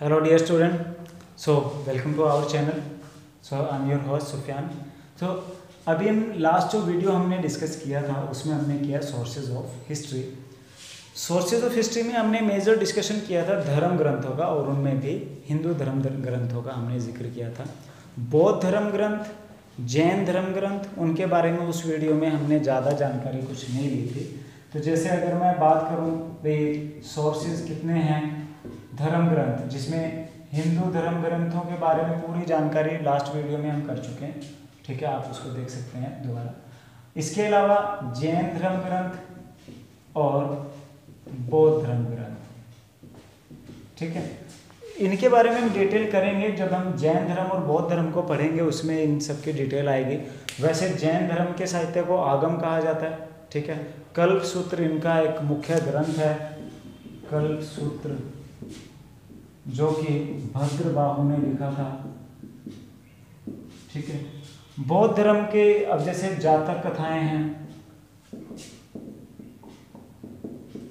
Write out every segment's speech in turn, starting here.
Hello dear student, so welcome to our channel. So I am your host Sufyan. So अभी हम last जो video हमने discuss किया था उसमें हमने किया sources of history. Sources of history में हमने मेजर डिस्कशन किया था धर्म ग्रंथों का, और उनमें भी हिंदू धर्म ग्रंथों का हमने जिक्र किया था। बौद्ध धर्म ग्रंथ, जैन धर्म ग्रंथ, उनके बारे में उस वीडियो में हमने ज़्यादा जानकारी कुछ नहीं ली थी। तो जैसे अगर मैं बात करूँ भाई सोर्सेज कितने हैं, धर्म ग्रंथ जिसमें हिंदू धर्म ग्रंथों के बारे में पूरी जानकारी लास्ट वीडियो में हम कर चुके हैं, ठीक है, आप उसको देख सकते हैं दोबारा। इसके अलावा जैन धर्म ग्रंथ और बौद्ध धर्म ग्रंथ, ठीक है, इनके बारे में हम डिटेल करेंगे जब हम जैन धर्म और बौद्ध धर्म को पढ़ेंगे, उसमें इन सब की डिटेल आएगी। वैसे जैन धर्म के साहित्य को आगम कहा जाता है, ठीक है। कल्प सूत्र इनका एक मुख्य ग्रंथ है, कल्प सूत्र, जो कि भद्रबाहु ने लिखा था, ठीक है। बौद्ध धर्म के अब जैसे जातक कथाएं हैं,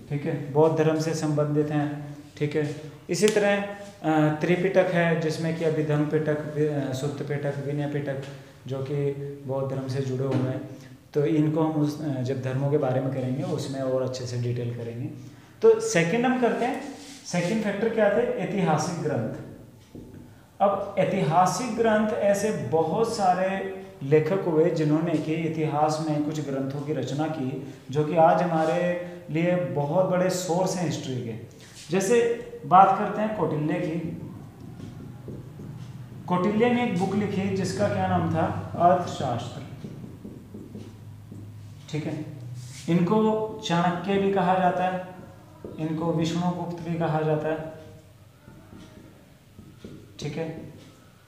ठीक है, बौद्ध धर्म से संबंधित हैं, ठीक है। इसी तरह त्रिपिटक है जिसमें कि अभिधम्म पिटक, सुत्त पिटक, विनय पिटक, जो कि बौद्ध धर्म से जुड़े हुए हैं। तो इनको हम उस जब धर्मों के बारे में करेंगे उसमें और अच्छे से डिटेल करेंगे। तो सेकंड हम करते हैं, सेकंड फैक्टर क्या थे, ऐतिहासिक ग्रंथ। अब ऐतिहासिक ग्रंथ ऐसे बहुत सारे लेखक हुए जिन्होंने कि इतिहास में कुछ ग्रंथों की रचना की, जो कि आज हमारे लिए बहुत बड़े सोर्स हैं हिस्ट्री के। जैसे बात करते हैं कौटिल्य की। कौटिल्य ने एक बुक लिखी जिसका क्या नाम था, अर्थशास्त्र, ठीक है। इनको चाणक्य भी कहा जाता है, इनको विष्णुगुप्त भी कहा जाता है, ठीक है।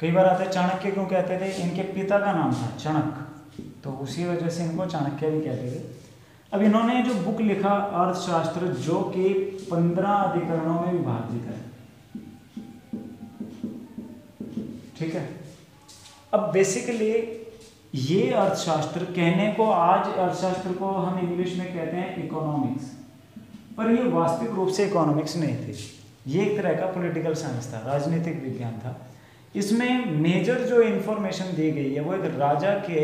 कई बार आता है चाणक्य क्यों कहते थे, इनके पिता का नाम था चाणक्य, तो उसी वजह से इनको चाणक्य भी कहते थे। अब इन्होंने जो बुक लिखा अर्थशास्त्र, जो कि 15 अधिकरणों में विभाजित है, ठीक है। अब बेसिकली ये अर्थशास्त्र, कहने को आज अर्थशास्त्र को हम इंग्लिश में कहते हैं इकोनॉमिक्स, पर ये वास्तविक रूप से इकोनॉमिक्स नहीं थी, ये एक तरह का पॉलिटिकल साइंस था, राजनीतिक विज्ञान था। इसमें मेजर जो इन्फॉर्मेशन दी गई है वो एक राजा के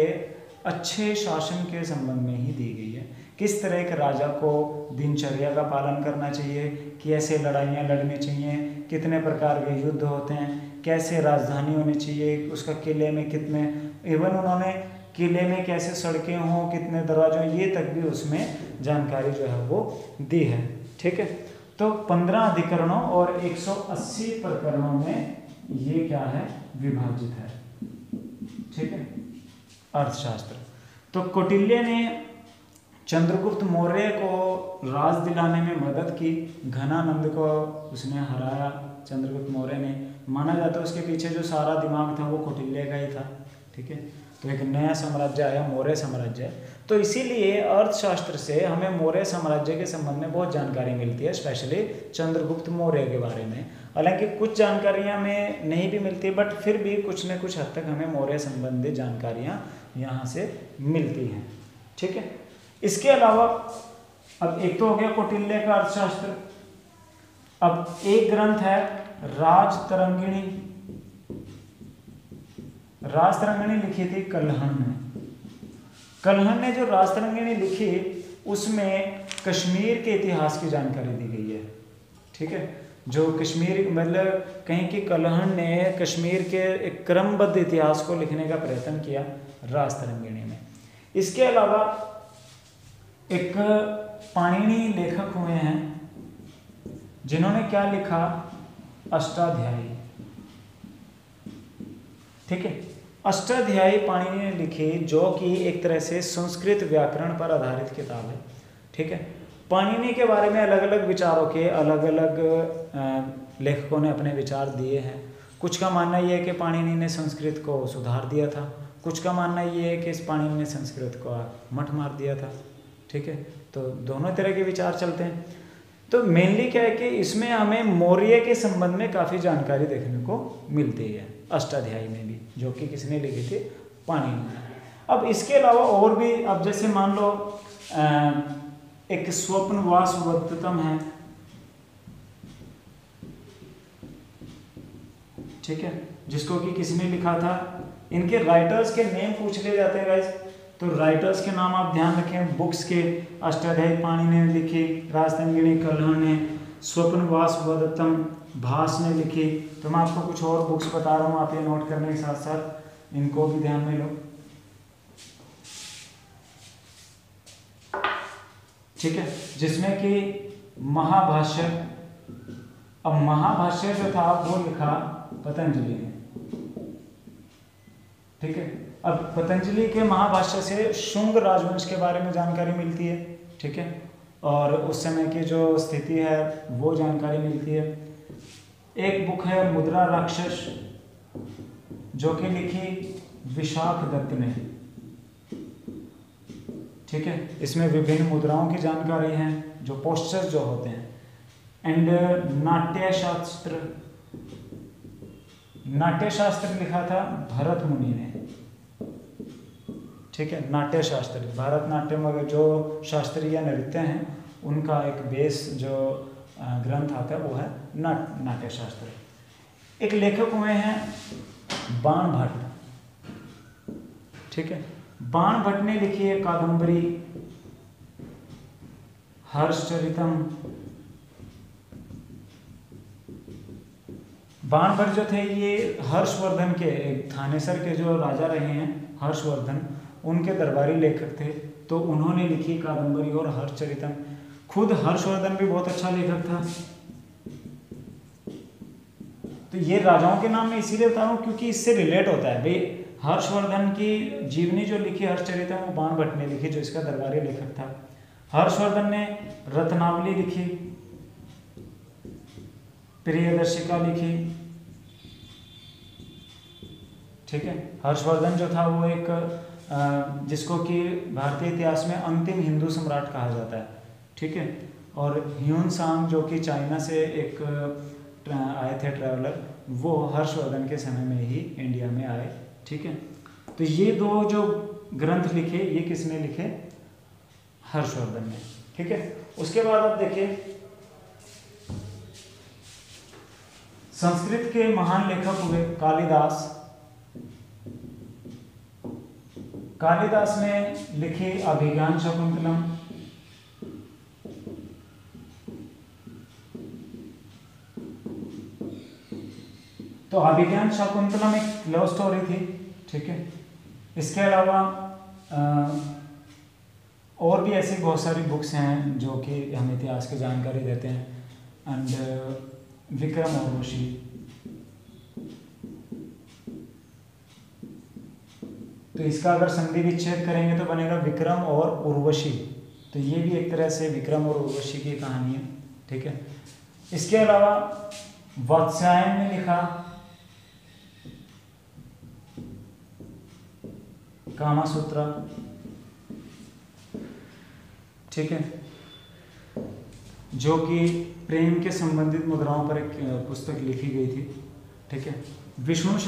अच्छे शासन के संबंध में ही दी गई है। किस तरह के राजा को दिनचर्या का पालन करना चाहिए, कैसे लड़ाइयाँ लड़नी चाहिए, कितने प्रकार के युद्ध होते हैं, कैसे राजधानी होनी चाहिए, उसका किले में कितने, इवन उन्होंने किले में कैसे सड़कें हों, कितने दरवाजे हों, ये तक भी उसमें जानकारी जो है वो दी है, ठीक है। तो 15 अधिकरणों और 180 प्रकरणों में ये क्या है, विभाजित है, ठीक है, अर्थशास्त्र। तो कौटिल्य ने चंद्रगुप्त मौर्य को राज दिलाने में मदद की, घनानंद को उसने हराया चंद्रगुप्त मौर्य ने, माना जाता है उसके पीछे जो सारा दिमाग था वो कौटिल्य का ही था, ठीक है। तो एक नया साम्राज्य आया, मौर्य साम्राज्य। तो इसीलिए अर्थशास्त्र से हमें मौर्य साम्राज्य के संबंध में बहुत जानकारी मिलती है, स्पेशली चंद्रगुप्त मौर्य के बारे में। हालांकि कुछ जानकारियां हमें नहीं भी मिलती, बट फिर भी कुछ न कुछ हद तक हमें मौर्य संबंधित जानकारियां यहाँ से मिलती हैं, ठीक है। इसके अलावा अब एक तो हो गया कौटिल्य का अर्थशास्त्र। अब एक ग्रंथ है राजतरंगिणी। राजतरंगिणी लिखी थी कल्हण ने। कल्हण ने जो राजतरंगिणी लिखी उसमें कश्मीर के इतिहास की जानकारी दी गई है, ठीक है। जो कश्मीर मतलब कहीं कि कल्हण ने कश्मीर के एक क्रमबद्ध इतिहास को लिखने का प्रयत्न किया राजतरंगिणी में। इसके अलावा एक पाणिनि लेखक हुए हैं जिन्होंने क्या लिखा, अष्टाध्यायी, ठीक है। अष्टाध्यायी पाणिनि ने लिखी, जो कि एक तरह से संस्कृत व्याकरण पर आधारित किताब है, ठीक है। पाणिनि के बारे में अलग अलग विचारों के अलग अलग लेखकों ने अपने विचार दिए हैं। कुछ का मानना ये है कि पाणिनि ने संस्कृत को सुधार दिया था, कुछ का मानना ये है कि इस पाणिनि ने संस्कृत को मठ मार दिया था, ठीक है। तो दोनों तरह के विचार चलते हैं। तो मेनली क्या है कि इसमें हमें मौर्य के संबंध में काफ़ी जानकारी देखने को मिलती है अष्टाध्यायी में भी, जो कि किसने लिखी थी, पाणिनि ने। अब इसके अलावा और भी, अब जैसे मान लो एक स्वप्नवासवदत्तम है, ठीक है, जिसको कि किसने लिखा था। इनके राइटर्स के नेम पूछ लिए जाते हैं गाइस, तो राइटर्स के नाम आप ध्यान रखें बुक्स के। अष्टाध्यायी पाणि ने लिखी, राजतंगिणी कल्हण ने, स्वप्नवासवदत्तम भास ने लिखी। तो मैं आपको कुछ और बुक्स बता रहा हूँ, आप ये नोट करने के साथ साथ इनको भी ध्यान में लो, ठीक है, जिसमें कि महाभाष्य। अब महाभाष्य जो था वो लिखा पतंजलि ने, ठीक है। अब पतंजलि के महाभाष्य से शुंग राजवंश के बारे में जानकारी मिलती है, ठीक है, और उस समय की जो स्थिति है वो जानकारी मिलती है। एक बुक है मुद्रा राक्षस, जो कि लिखी विशाख दत्त ने, ठीक है। इसमें विभिन्न मुद्राओं की जानकारी है, जो पोस्चर्स जो होते हैं। एंड नाट्यशास्त्र, नाट्यशास्त्र लिखा था भरत मुनि ने, ठीक है। नाट्यशास्त्र, भरतनाट्यम वगैरह जो शास्त्रीय नृत्य हैं उनका एक बेस जो ग्रंथ आता है वो है नाट्यशास्त्र। एक लेखक हुए हैं बाण भट्ट, ठीक है। बाण भट्ट ने लिखी है कादंबरी हर्षचरितम। बाण भट्ट जो थे ये हर्षवर्धन के, एक थानेसर के जो राजा रहे हैं हर्षवर्धन, उनके दरबारी लेखक थे। तो उन्होंने लिखी कादंबरी और हर्षचरितम। खुद हर्षवर्धन भी बहुत अच्छा लेखक था। तो ये राजाओं के नाम मैं इसीलिए बता रहा हूँ क्योंकि इससे रिलेट होता है भाई। हर्षवर्धन की जीवनी जो लिखी हर्षचरितम वो बाण भट्ट ने लिखी, जो इसका दरबारी लेखक था। हर्षवर्धन ने रत्नावली लिखी, प्रियदर्शिका लिखी, ठीक है। हर्षवर्धन जो था वो एक जिसको कि भारतीय इतिहास में अंतिम हिंदू सम्राट कहा जाता है, ठीक है। और ह्यून सांग जो कि चाइना से एक आए थे ट्रैवलर, वो हर्षवर्धन के समय में ही इंडिया में आए, ठीक है। तो ये दो जो ग्रंथ लिखे ये किसने लिखे? हर्षवर्धन ने, ठीक है। उसके बाद आप देखिए संस्कृत के महान लेखक हुए कालिदास। कालिदास ने लिखी अभिज्ञान शाकुंतलम। तो अभिज्ञान शाकुंतलम एक लव स्टोरी थी, ठीक है। इसके अलावा और भी ऐसी बहुत सारी बुक्स हैं जो कि हमें इतिहास की जानकारी देते हैं। एंड विक्रम उर्वशी, तो इसका अगर संधि विच्छेद करेंगे तो बनेगा विक्रम और उर्वशी। तो ये भी एक तरह से विक्रम और उर्वशी की कहानी है, ठीक है। इसके अलावा वात्स्यायन ने लिखा कामासूत्र, ठीक है, जो कि प्रेम के संबंधित मुद्राओं पर एक पुस्तक लिखी गई थी, ठीक है। विष्णु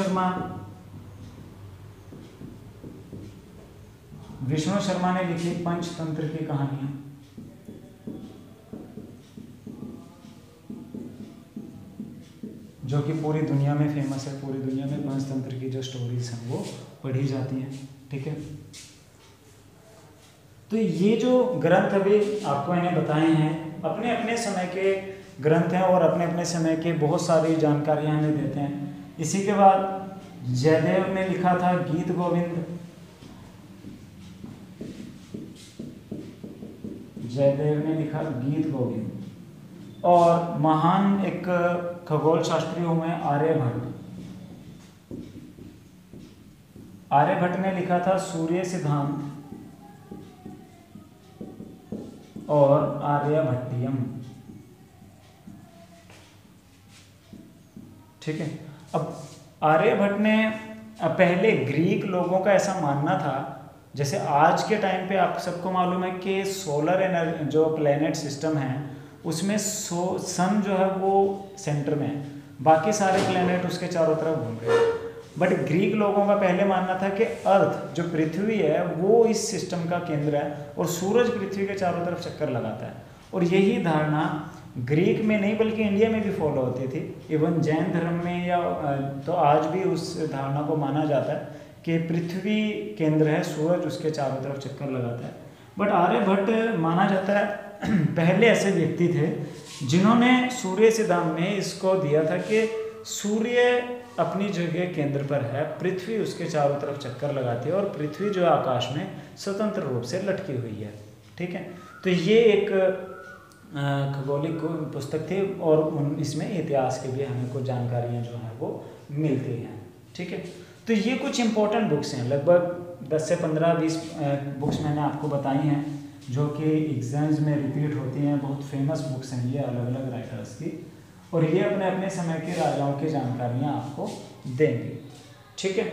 शर्मा ने लिखी पंचतंत्र की कहानियां, जो कि पूरी दुनिया में फेमस है। पूरी दुनिया में पंचतंत्र की जो स्टोरीज हैं वो पढ़ी जाती हैं, ठीक है। तो ये जो ग्रंथ अभी आपको मैंने बताए हैं अपने अपने समय के ग्रंथ हैं और अपने अपने समय के बहुत सारी जानकारियां हमें देते हैं। इसी के बाद जयदेव ने लिखा था गीत गोविंद। जयदेव ने लिखा गीत गोविंद। और महान एक खगोल शास्त्री हुए आर्यभट्ट। आर्यभट्ट ने लिखा था सूर्य सिद्धांत और आर्यभट्टियम, ठीक है। अब आर्यभट्ट ने पहले ग्रीक लोगों का ऐसा मानना था, जैसे आज के टाइम पे आप सबको मालूम है कि सोलर एनर्जी जो प्लेनेट सिस्टम है उसमें सन जो है वो सेंटर में है, बाकी सारे प्लेनेट उसके चारों तरफ घूम रहे हैं। बट ग्रीक लोगों का पहले मानना था कि अर्थ जो पृथ्वी है वो इस सिस्टम का केंद्र है और सूरज पृथ्वी के चारों तरफ चक्कर लगाता है। और यही धारणा ग्रीक में नहीं बल्कि इंडिया में भी फॉलो होती थी। इवन जैन धर्म में या तो आज भी उस धारणा को माना जाता है कि पृथ्वी केंद्र है, सूरज उसके चारों तरफ चक्कर लगाता है। बट आर्यभट्ट माना जाता है पहले ऐसे व्यक्ति थे जिन्होंने सूर्य सिद्धांत में इसको दिया था कि सूर्य अपनी जगह केंद्र पर है, पृथ्वी उसके चारों तरफ चक्कर लगाती है और पृथ्वी जो है आकाश में स्वतंत्र रूप से लटकी हुई है। ठीक है, तो ये एक खगोलिक पुस्तक थी और इसमें इतिहास की भी हमें कुछ जानकारियाँ जो हैं वो मिलती हैं। ठीक है, तो ये कुछ इंपॉर्टेंट बुक्स हैं, लगभग 10 से 15-20 बुक्स मैंने आपको बताई हैं जो कि एग्जाम्स में रिपीट होती हैं। बहुत फेमस बुक्स हैं ये अलग अलग राइटर्स की, और ये अपने अपने समय के राजाओं की जानकारियाँ आपको देंगे। ठीक है,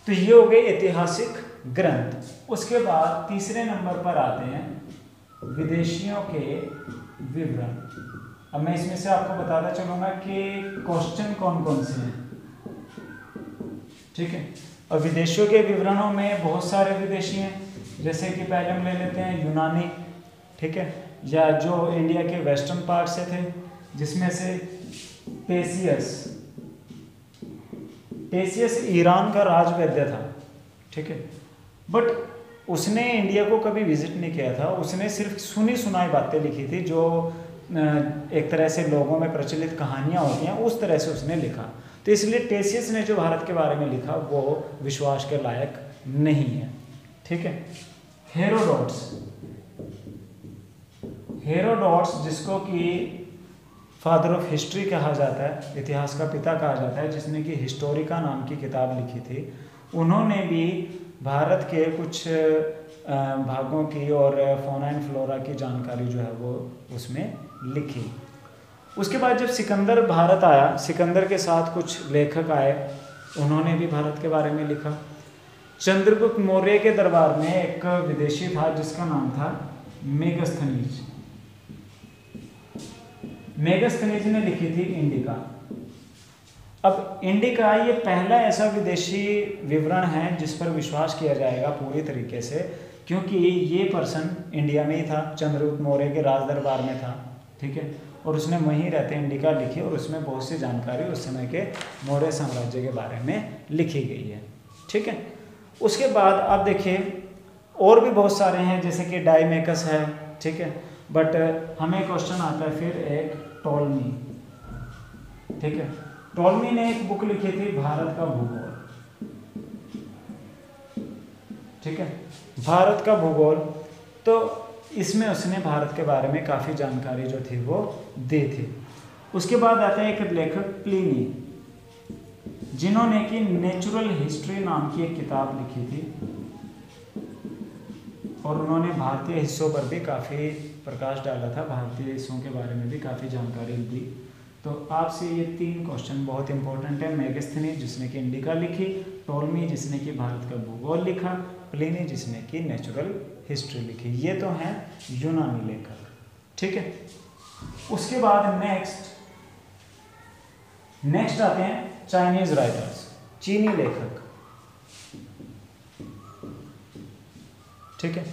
तो ये हो गए ऐतिहासिक ग्रंथ। उसके बाद तीसरे नंबर पर आते हैं विदेशियों के विवरण। अब मैं इसमें से आपको बताता चलूँगा कि क्वेश्चन कौन कौन से हैं। ठीक है, और विदेशियों के विवरणों में बहुत सारे विदेशी हैं, जैसे कि पहले हम ले लेते हैं यूनानी। ठीक है, या जो इंडिया के वेस्टर्न पार्ट से थे, जिसमें से पेसियस ईरान का राजवैद्य था। ठीक है, बट उसने इंडिया को कभी विजिट नहीं किया था, उसने सिर्फ सुनी सुनाई बातें लिखी थी जो एक तरह से लोगों में प्रचलित कहानियाँ होती हैं उस तरह से उसने लिखा। तो इसलिए टेसियस ने जो भारत के बारे में लिखा वो विश्वास के लायक नहीं है। ठीक है, हेरोडोट्स जिसको कि फादर ऑफ हिस्ट्री कहा जाता है, इतिहास का पिता कहा जाता है, जिसने कि हिस्टोरिका नाम की किताब लिखी थी, उन्होंने भी भारत के कुछ भागों की और फौना एंड फ्लोरा की जानकारी जो है वो उसमें लिखी। उसके बाद जब सिकंदर भारत आया, सिकंदर के साथ कुछ लेखक आए, उन्होंने भी भारत के बारे में लिखा। चंद्रगुप्त मौर्य के दरबार में एक विदेशी था जिसका नाम था मेगस्थनीज। मेगस्थनीज ने लिखी थी इंडिका। अब इंडिका ये पहला ऐसा विदेशी विवरण है जिस पर विश्वास किया जाएगा पूरी तरीके से, क्योंकि ये पर्सन इंडिया में ही था, चंद्रगुप्त मौर्य के राज दरबार में था। ठीक है, और उसने वहीं रहते इंडिका लिखी और उसमें बहुत सी जानकारी उस समय के मौर्य साम्राज्य के बारे में लिखी गई है। ठीक है, उसके बाद आप देखिए और भी बहुत सारे हैं, जैसे कि डाइमेकस है। ठीक है, बट हमें क्वेश्चन आता है फिर एक टॉलमी। ठीक है, टॉलमी ने एक बुक लिखी थी भारत का भूगोल। ठीक है, भारत का भूगोल, तो इसमें उसने भारत के बारे में काफ़ी जानकारी जो थी वो दी थी। उसके बाद आता है एक लेखक प्लिनी, जिन्होंने कि नेचुरल हिस्ट्री नाम की एक किताब लिखी थी और उन्होंने भारतीय हिस्सों पर भी काफ़ी प्रकाश डाला था, भारतीय हिस्सों के बारे में भी काफ़ी जानकारी दी। तो आपसे ये 3 क्वेश्चन बहुत इंपॉर्टेंट है। मेगस्थनीज जिसने कि इंडिका लिखी, टॉलमी जिसने कि भारत का भूगोल लिखा, प्लिनी जिसने कि नेचुरल हिस्ट्री लिखी। ये तो हैं यूनानी लेखक। ठीक है, उसके बाद नेक्स्ट आते हैं चाइनीज राइटर्स, चीनी लेखक। ठीक है,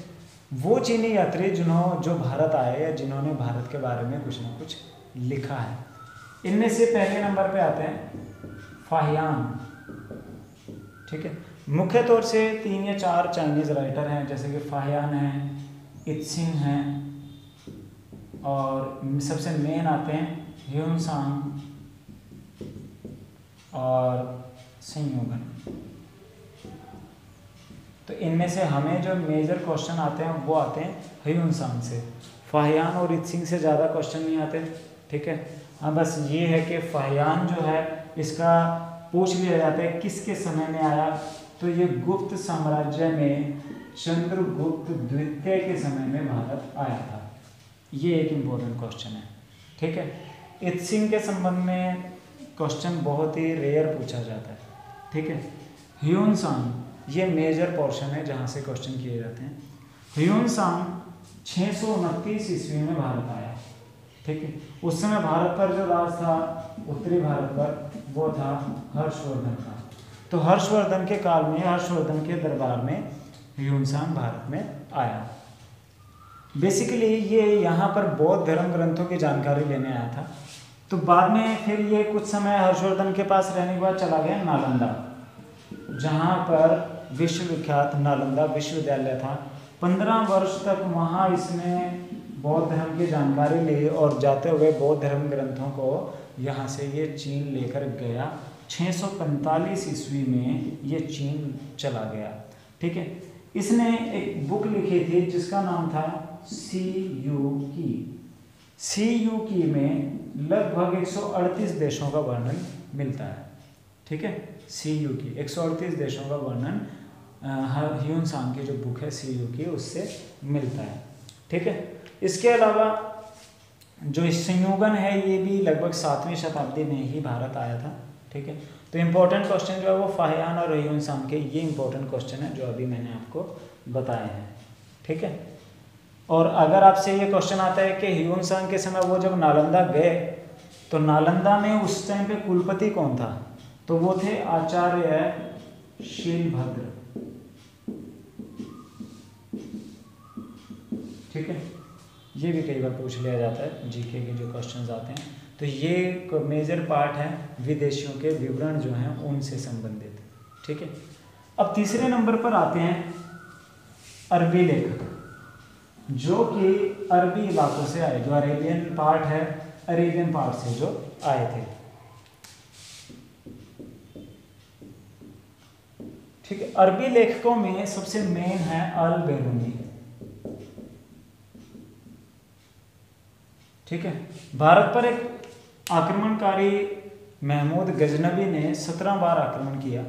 वो चीनी यात्री जो भारत आए या जिन्होंने भारत के बारे में कुछ ना कुछ लिखा है। इनमें से पहले नंबर पे आते हैं फाहियान। ठीक है, मुख्य तौर से 3 या 4 चाइनीज राइटर हैं, जैसे कि फाहियान हैं, इत्सिंग हैं, और सबसे मेन आते हैं ह्यूनसांग और संयोगन। तो इनमें से हमें जो मेजर क्वेश्चन आते हैं वो आते हैं ह्यूनसांग से। फाहियान और इत्सिंग से ज़्यादा क्वेश्चन नहीं आते। ठीक है, हाँ, बस ये है कि फाहियान जो है इसका पूछ लिया जाता है किसके समय में आया, तो ये गुप्त साम्राज्य में चंद्रगुप्त द्वितीय के समय में भारत आया था। ये एक इम्पोर्टेंट क्वेश्चन है। ठीक है, इत्सिंग के संबंध में क्वेश्चन बहुत ही रेयर पूछा जाता है। ठीक है, ह्यूनसांग ये मेजर पोर्शन है जहाँ से क्वेश्चन किए जाते हैं। ह्यूनसांग 629 ईस्वी में भारत आया। ठीक है, उस समय भारत पर जो राज था उत्तरी भारत पर वो था हर्षवर्धन का। तो हर्षवर्धन के काल में, हर्षवर्धन के दरबार में ह्यूनसांग भारत में आया। बेसिकली ये यहाँ पर बौद्ध धर्म ग्रंथों की जानकारी लेने आया था। तो बाद में फिर ये कुछ समय हर्षवर्धन के पास रहने के बाद चला गया नालंदा, जहाँ पर विश्वविख्यात नालंदा विश्वविद्यालय था। 15 वर्ष तक वहाँ इसने बौद्ध धर्म की जानकारी ली और जाते हुए बौद्ध धर्म ग्रंथों को यहाँ से ये चीन लेकर गया। 645 ईस्वी में ये चीन चला गया। ठीक है, इसने एक बुक लिखी थी जिसका नाम था सीयूकी। सीयूकी में लगभग 138 देशों का वर्णन मिलता है। ठीक है, सीयूकी 138 देशों का वर्णन ह्यूनसांग की जो बुक है सीयूकी उससे मिलता है। ठीक है, इसके अलावा जो संयुगन है ये भी लगभग 7वीं शताब्दी में ही भारत आया था। ठीक है, तो इम्पोर्टेंट क्वेश्चन जो है वो फाहियान और ह्यूनसांग के ये इम्पोर्टेंट क्वेश्चन है जो अभी मैंने आपको बताए हैं। ठीक है, और अगर आपसे ये क्वेश्चन आता है कि ह्यूनसांग के समय वो जब नालंदा गए तो नालंदा में उस टाइम पे कुलपति कौन था, तो वो थे आचार्य शीलभद्र। ठीक है, ये भी कई बार पूछ लिया जाता है, जीके के जो क्वेश्चंस आते हैं। तो ये मेजर पार्ट है विदेशियों के विवरण जो हैं उनसे संबंधित। ठीक है, अब तीसरे नंबर पर आते हैं अरबी लेखक, जो कि अरबी इलाकों से आए, जो अरेबियन पार्ट है, अरेबियन पार्ट से जो आए थे। ठीक है, अरबी लेखकों में सबसे मेन है अल बेरूनी। ठीक है, भारत पर एक आक्रमणकारी महमूद गजनवी ने 17 बार आक्रमण किया।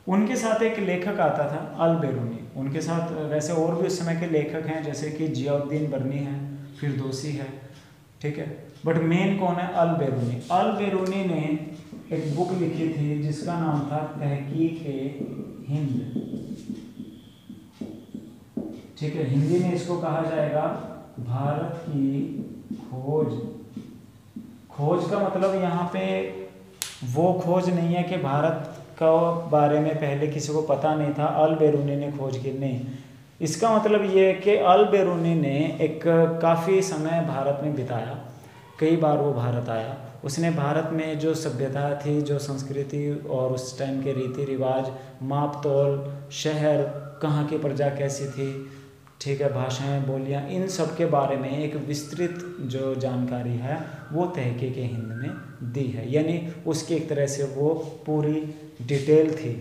उनके साथ एक लेखक आता था अल बेरूनी। उनके साथ वैसे और भी उस समय के लेखक हैं, जैसे कि जियाउद्दीन बर्नी है, फिरदौसी है। ठीक है, बट मेन कौन है, अल बेरूनी। अल बेरूनी ने एक बुक लिखी थी जिसका नाम था तहकीक-ए-हिंद। ठीक है, हिंदी में इसको कहा जाएगा भारत की खोज। खोज का मतलब यहाँ पे वो खोज नहीं है कि भारत का बारे में पहले किसी को पता नहीं था, अल बेरूनी ने खोज की, नहीं। इसका मतलब ये है कि अल बेरूनी ने एक काफ़ी समय भारत में बिताया, कई बार वो भारत आया। उसने भारत में जो सभ्यता थी, जो संस्कृति और उस टाइम के रीति रिवाज, माप तोल, शहर, कहाँ की प्रजा कैसी थी, ठीक है, भाषाएं, बोलियां, इन सब के बारे में एक विस्तृत जो जानकारी है वो तहकीक-ए-हिंद में दी है। यानी उसकी एक तरह से वो पूरी डिटेल थी।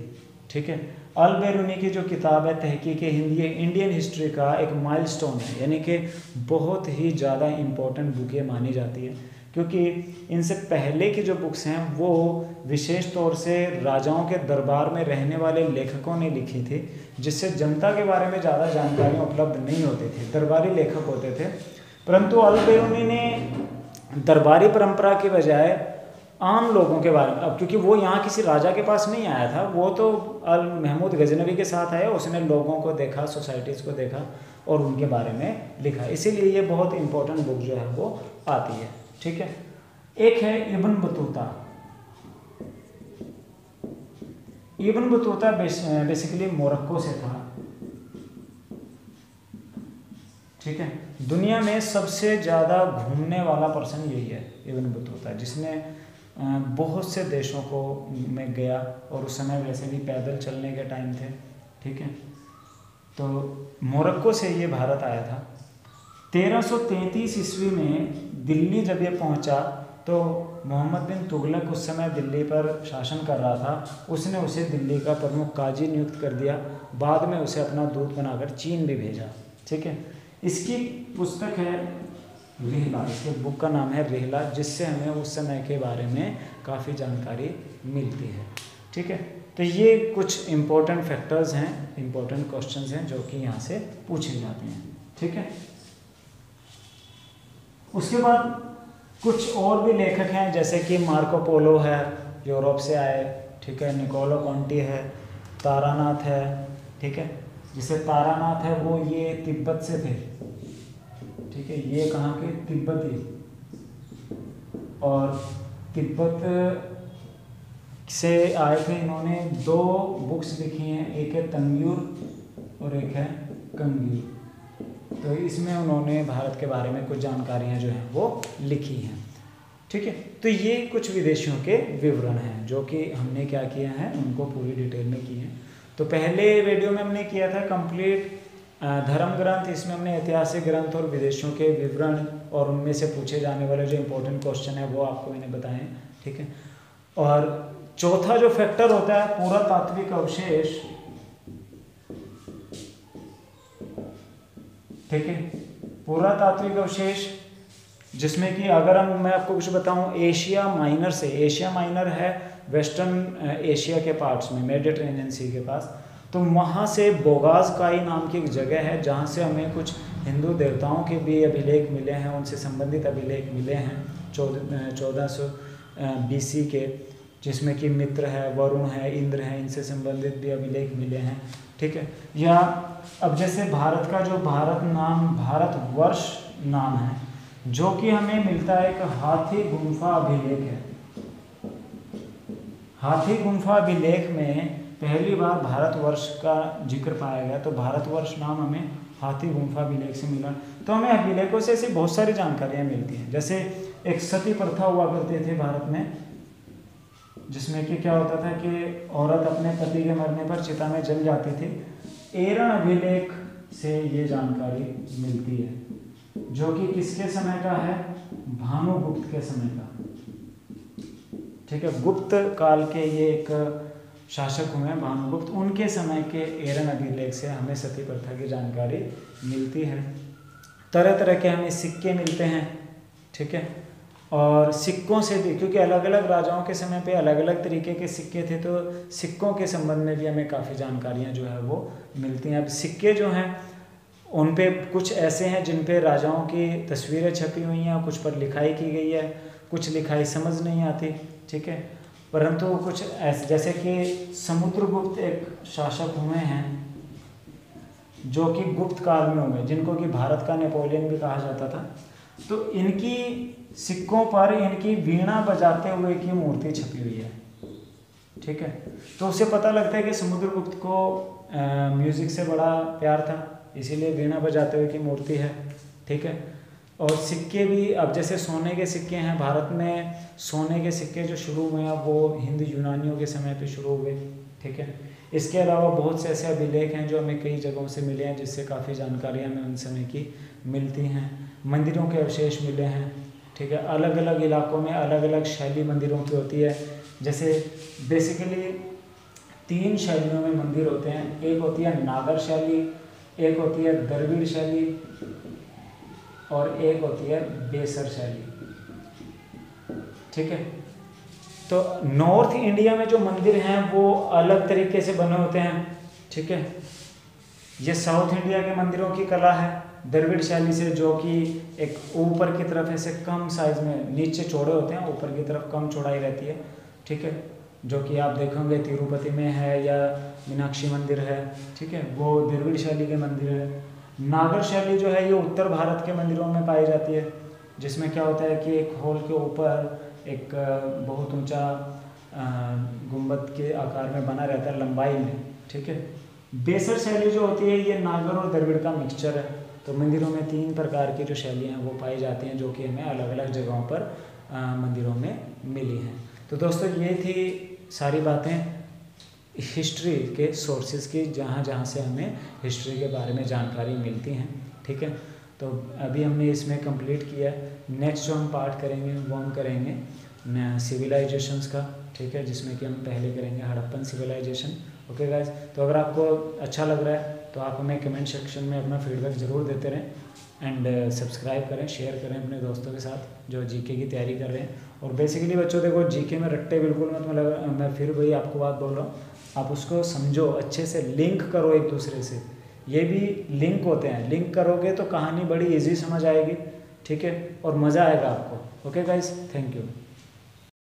ठीक है, अल बेरूनी की जो किताब है तहकीक-ए-हिंद, ये इंडियन हिस्ट्री का एक माइलस्टोन है, यानी कि बहुत ही ज़्यादा इम्पोर्टेंट बुक ये मानी जाती है, क्योंकि इनसे पहले की जो बुक्स हैं वो विशेष तौर से राजाओं के दरबार में रहने वाले लेखकों ने लिखी थी, जिससे जनता के बारे में ज़्यादा जानकारियाँ उपलब्ध नहीं होती थी, दरबारी लेखक होते थे। परंतु अल बेरूनी ने दरबारी परंपरा के बजाय आम लोगों के बारे में, अब क्योंकि वो यहाँ किसी राजा के पास नहीं आया था, वो तो अल महमूद गजनवी के साथ आया, उसने लोगों को देखा, सोसाइटीज़ को देखा और उनके बारे में लिखा, इसीलिए ये बहुत इंपॉर्टेंट बुक जो है वो आती है। ठीक है, एक है Ibn Battuta. Ibn Battuta basically Morocco से था। ठीक है, दुनिया में सबसे ज़्यादा घूमने वाला पर्सन यही है इब्न बतूता, जिसने बहुत से देशों को में गया और उस समय वैसे भी पैदल चलने के टाइम थे। ठीक है, तो मोरक्को से ये भारत आया था। 1333 ईस्वी में दिल्ली जब ये पहुंचा तो मोहम्मद बिन तुगलक उस समय दिल्ली पर शासन कर रहा था, उसने उसे दिल्ली का प्रमुख काजी नियुक्त कर दिया। बाद में उसे अपना दूत बनाकर चीन भी भेजा। ठीक है, इसकी पुस्तक है रिहला, इसके बुक का नाम है रिहला, जिससे हमें उस समय के बारे में काफ़ी जानकारी मिलती है। ठीक है, तो ये कुछ इम्पोर्टेंट फैक्टर्स हैं, इम्पोर्टेंट क्वेश्चंस हैं जो कि यहाँ से पूछे जाते हैं। ठीक है, उसके बाद कुछ और भी लेखक हैं, जैसे कि मार्को पोलो है, यूरोप से आए। ठीक है, निकोलो कॉन्टी है, तारानाथ है। ठीक है, जिसे तारानाथ है वो ये तिब्बत से थे। ठीक है, ये कहाँ के, तिब्बती। और तिब्बत से आए थे। इन्होंने 2 बुक्स लिखी हैं, एक है तंगयूर और एक है कंगयूर। तो इसमें उन्होंने भारत के बारे में कुछ जानकारियाँ जो हैं वो लिखी हैं। ठीक है, तो ये कुछ विदेशियों के विवरण हैं जो कि हमने क्या किया है, उनको पूरी डिटेल में किए हैं। तो पहले वीडियो में हमने किया था कंप्लीट धर्म ग्रंथ, इसमें हमने ऐतिहासिक ग्रंथ और विदेशों के विवरण और उनमें से पूछे जाने वाले जो इम्पोर्टेंट क्वेश्चन है वो आपको मैंने बताए। ठीक है, और चौथा जो फैक्टर होता है पुरातात्विक अवशेष। ठीक है, पुरातात्विक अवशेष जिसमें कि अगर मैं आपको कुछ बताऊं, एशिया माइनर से, एशिया माइनर है वेस्टर्न एशिया के पार्ट्स में, मेडिटेरेनियन सी के पास, तो वहाँ से बोगाजकाई नाम की एक जगह है जहाँ से हमें कुछ हिंदू देवताओं के भी अभिलेख मिले हैं, उनसे संबंधित अभिलेख मिले हैं 1400 BC के, जिसमें कि मित्र है, वरुण है, इंद्र है, इनसे संबंधित भी अभिलेख मिले हैं। ठीक है, या अब जैसे भारत का जो भारत नाम, भारतवर्ष नाम है, जो कि हमें मिलता है एक हाथी गुम्फा अभिलेख है। हाथी गुम्फा अभिलेख में पहली बार भारतवर्ष का जिक्र पाया गया, तो भारतवर्ष नाम हमें हाथी गुम्फा अभिलेख से मिला। तो हमें अभिलेखों से ऐसी बहुत सारी जानकारियाँ मिलती हैं। जैसे एक सती प्रथा हुआ करते थे भारत में, जिसमें कि क्या होता था कि औरत अपने पति के मरने पर चिता में जल जाती थी। एरण अभिलेख से ये जानकारी मिलती है, जो कि किसके समय का है, भानुगुप्त के समय का। ठीक है, गुप्त काल के ये एक शासक हुए हैं भानुगुप्त, उनके समय के एरण अभिलेख से हमें सती प्रथा की जानकारी मिलती है। तरह तरह के हमें सिक्के मिलते हैं। ठीक है, और सिक्कों से भी, क्योंकि अलग अलग राजाओं के समय पे अलग अलग तरीके के सिक्के थे, तो सिक्कों के संबंध में भी हमें काफ़ी जानकारियाँ जो है वो मिलती हैं। अब सिक्के जो हैं उन पे कुछ ऐसे हैं जिन पे राजाओं की तस्वीरें छपी हुई हैं, कुछ पर लिखाई की गई है, कुछ लिखाई समझ नहीं आती। ठीक है, परंतु कुछ ऐसे, जैसे कि समुद्रगुप्त एक शासक हुए हैं जो कि गुप्त काल में हुए, जिनको कि भारत का नेपोलियन भी कहा जाता था। तो इनकी सिक्कों पर इनकी वीणा बजाते हुए की मूर्ति छपी हुई है। ठीक है, तो उससे पता लगता है कि समुद्रगुप्त को म्यूजिक से बड़ा प्यार था, इसीलिए वीणा बजाते हुए की मूर्ति है। ठीक है, और सिक्के भी, अब जैसे सोने के सिक्के हैं भारत में, सोने के सिक्के जो शुरू हुए हैं वो हिंद यूनानियों के समय पे शुरू हुए। ठीक है, इसके अलावा बहुत से ऐसे अभिलेख हैं जो हमें कई जगहों से मिले हैं, जिससे काफ़ी जानकारियाँ हमें उन समय की मिलती हैं। मंदिरों के अवशेष मिले हैं। ठीक है, अलग अलग इलाकों में अलग अलग शैली मंदिरों की होती है। जैसे बेसिकली 3 शैलियों में मंदिर होते हैं, एक होती है नागर शैली, एक होती है द्रविड़ शैली और एक होती है बेसर शैली। ठीक है, तो नॉर्थ इंडिया में जो मंदिर हैं वो अलग तरीके से बने होते हैं। ठीक है, ये साउथ इंडिया के मंदिरों की कला है द्रविड़ शैली से, जो कि एक ऊपर की तरफ ऐसे कम साइज में, नीचे चौड़े होते हैं, ऊपर की तरफ कम चौड़ाई रहती है। ठीक है, जो कि आप देखोगे तिरुपति में है या मीनाक्षी मंदिर है। ठीक है, वो द्रविड़ शैली के मंदिर है। नागर शैली जो है ये उत्तर भारत के मंदिरों में पाई जाती है, जिसमें क्या होता है कि एक हॉल के ऊपर एक बहुत ऊंचा गुंबद के आकार में बना रहता है लंबाई में। ठीक है, बेसर शैली जो होती है ये नागर और द्रविड़ का मिक्सचर है। तो मंदिरों में 3 प्रकार की जो शैलियाँ हैं वो पाई जाती हैं, जो कि हमें अलग अलग जगहों पर मंदिरों में मिली हैं। तो दोस्तों ये थी सारी बातें हिस्ट्री के सोर्सेज की, जहाँ जहाँ से हमें हिस्ट्री के बारे में जानकारी मिलती हैं। ठीक है, तो अभी हमने इसमें कंप्लीट किया। नेक्स्ट जो हम पार्ट करेंगे वो हम करेंगे सिविलाइजेशंस का। ठीक है, जिसमें कि हम पहले करेंगे हड़प्पन सिविलाइजेशन। ओके गाइस, तो अगर आपको अच्छा लग रहा है तो आप हमें कमेंट सेक्शन में अपना फीडबैक ज़रूर देते रहें, एंड सब्सक्राइब करें, शेयर करें अपने दोस्तों के साथ जो जीके की तैयारी कर रहे हैं। और बेसिकली बच्चों देखो, जीके में रट्टे बिल्कुल मत, मतलब मैं फिर वही आपको बात बोल रहा हूँ, आप उसको समझो अच्छे से, लिंक करो एक दूसरे से। ये भी लिंक होते हैं, लिंक करोगे तो कहानी बड़ी इजी समझ आएगी। ठीक है, और मज़ा आएगा आपको। Okay guys, thank you.